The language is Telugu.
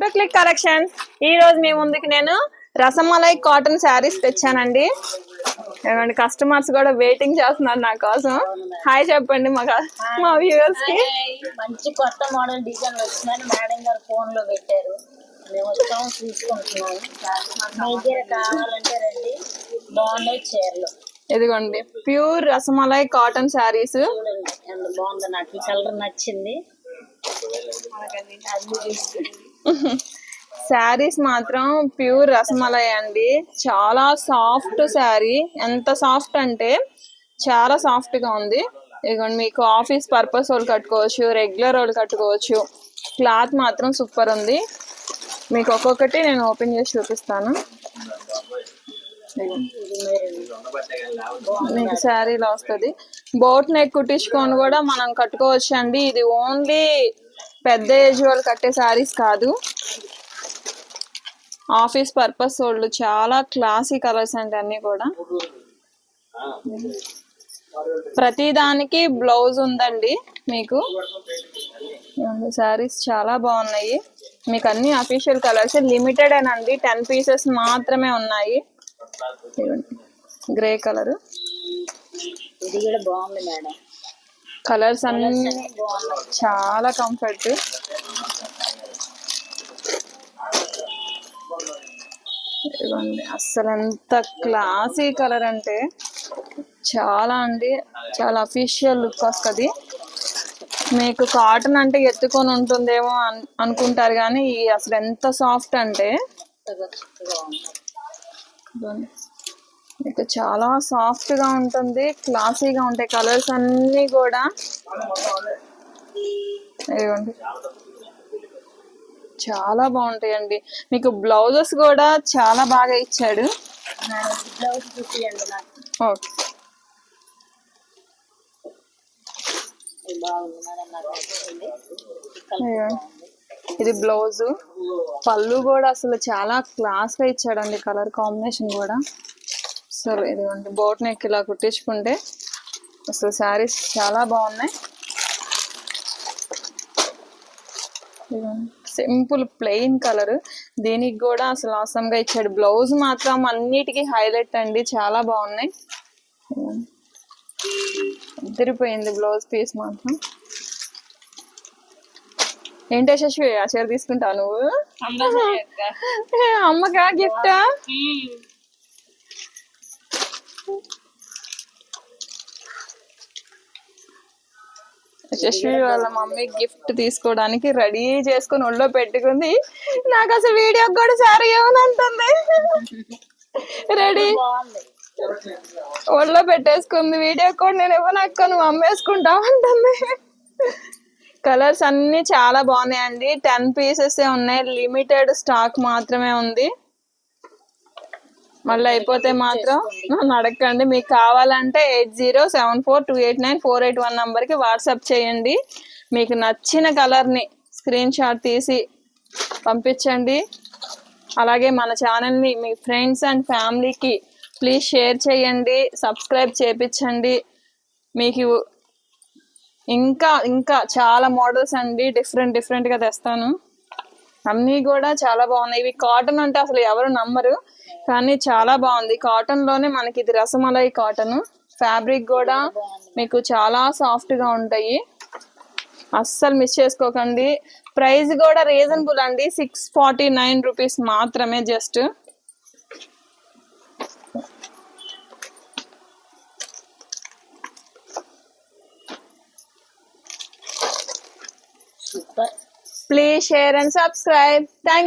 To click collection. ఈ రోజు మీ ముందుకి నేను రసమలై కాటన్ శారీస్ తెచ్చానండి. కస్టమర్స్ కూడా వెయిటింగ్ చేస్తున్నారు నా కోసం. హాయ్ చెప్పండి మా వ్యూవర్స్ కి. మంచి కొత్త మోడల్ డిజైన్ వచ్చిందని మేడం గారు ఫోన్ లో పెట్టారు. మేము వచ్చాము తీసుకుంటున్నాము. మీ కావాలంటే రండి, బాగున్నాయి చీరలు. ఇదిగోండి ప్యూర్ రసమలై కాటన్ శారీస్. చూడండి ఎంత బాగుందో, నాకు ఈ కలర్ నచ్చింది. శారీస్ మాత్రం ప్యూర్ రసమలై అండి. చాలా సాఫ్ట్ శారీ. ఎంత సాఫ్ట్ అంటే చాలా సాఫ్ట్ గా ఉంది. ఇదిగోండి మీకు ఆఫీస్ పర్పస్ వాళ్ళు కట్టుకోవచ్చు, రెగ్యులర్ వాళ్ళు కట్టుకోవచ్చు. క్లాత్ మాత్రం సూపర్ ఉంది. మీకు ఒక్కొక్కటి నేను ఓపెన్ చేసి చూపిస్తాను. మీకు శారీలో వస్తుంది. బోట్ నెక్ కుట్టించుకొని కూడా మనం కట్టుకోవచ్చు అండి. ఇది ఓన్లీ పెద్ద ఏజ్ వాళ్ళు కట్టే శారీస్ కాదు, ఆఫీస్ పర్పస్ వాళ్ళు. చాలా క్లాసీ కలర్స్ అండి అన్ని కూడా. ప్రతి దానికి బ్లౌజ్ ఉందండి మీకు. శారీస్ చాలా బాగున్నాయి. మీకు అన్ని అఫీషియల్ కలర్స్. లిమిటెడ్ అండి, 10 పీసెస్ మాత్రమే ఉన్నాయి. గ్రే కలర్, ఇది కూడా బాగుంది మేడం. కలర్స్ అన్ని చాలా కంఫర్ట్. ఇదిగోండి అస్సలు ఎంత క్లాసీ కలర్ అంటే చాలా అండి, చాలా అఫీషియల్ లుక్ వస్తుంది. మీకు కాటన్ అంటే ఎత్తుకొని ఉంటుందేమో అనుకుంటారు, కానీ అసలు ఎంత సాఫ్ట్ అంటే మీకు చాలా సాఫ్ట్ గా ఉంటుంది, క్లాసీగా ఉంటాయి. కలర్స్ అన్ని కూడా ఇదిగోండి చాలా బాగుంటాయండి. మీకు బ్లౌజెస్ కూడా చాలా బాగా ఇచ్చాడు. ఓకే, ఇది బ్లౌజ్. పళ్ళు కూడా అసలు చాలా క్లాస్ గా ఇచ్చాడండి. కలర్ కాంబినేషన్ కూడా అసలు ఇదిగోండి బోట్ నెక్ ఇలా కుట్టించుకుంటే అసలు శారీస్ చాలా బాగున్నాయి. సింపుల్ ప్లెయిన్ కలర్, దీనికి కూడా అసలు అవసరం గా ఇచ్చాడు. బ్లౌజ్ మాత్రం అన్నిటికీ హైలైట్ అండి, చాలా బాగున్నాయి. అదిరిపోయింది బ్లౌజ్ పీస్ మాత్రం. ఏంటి యశస్వి, ఆ చీర తీసుకుంటావు నువ్వు? అమ్మకా గిఫ్టా? యశస్వి వాళ్ళ మమ్మీ గిఫ్ట్ తీసుకోవడానికి రెడీ చేసుకుని ఒళ్ళో పెట్టుకుంది. నాకు అసలు వీడియో కూడా సారీ ఏమని అంటుంది. రెడీ ఒళ్ళో పెట్టేసుకుంది. వీడియో కూడా నేను ఇవ్వను అక్క, నువ్వు అమ్మేసుకుంటావు అంటుంది. కలర్స్ అన్ని చాలా బాగున్నాయండి. 10 పీసెస్ ఉన్నాయి. లిమిటెడ్ స్టాక్ మాత్రమే ఉంది. మళ్ళీ అయిపోతే మాత్రం నన్ను అడగండి. మీకు కావాలంటే 8074289481 నంబర్కి వాట్సాప్ చేయండి. మీకు నచ్చిన కలర్ని స్క్రీన్ షాట్ తీసి పంపించండి. అలాగే మన ఛానల్ని మీ ఫ్రెండ్స్ అండ్ ఫ్యామిలీకి ప్లీజ్ షేర్ చేయండి, సబ్స్క్రైబ్ చేయించండి. మీకు ఇంకా ఇంకా చాలా మోడల్స్ అండి డిఫరెంట్గా తెస్తాను. అన్నీ కూడా చాలా బాగున్నాయి. ఇవి కాటన్ అంటే అసలు ఎవరు నమ్మరు, కానీ చాలా బాగుంది. కాటన్ లోనే మనకి ఇది రసమలై కాటన్. ఫ్యాబ్రిక్ కూడా మీకు చాలా సాఫ్ట్ గా ఉంటాయి. అస్సలు మిస్ చేసుకోకండి. ప్రైస్ కూడా రీజనబుల్ అండి, 649 రూపీస్ మాత్రమే. Just super. Please share and subscribe. Thank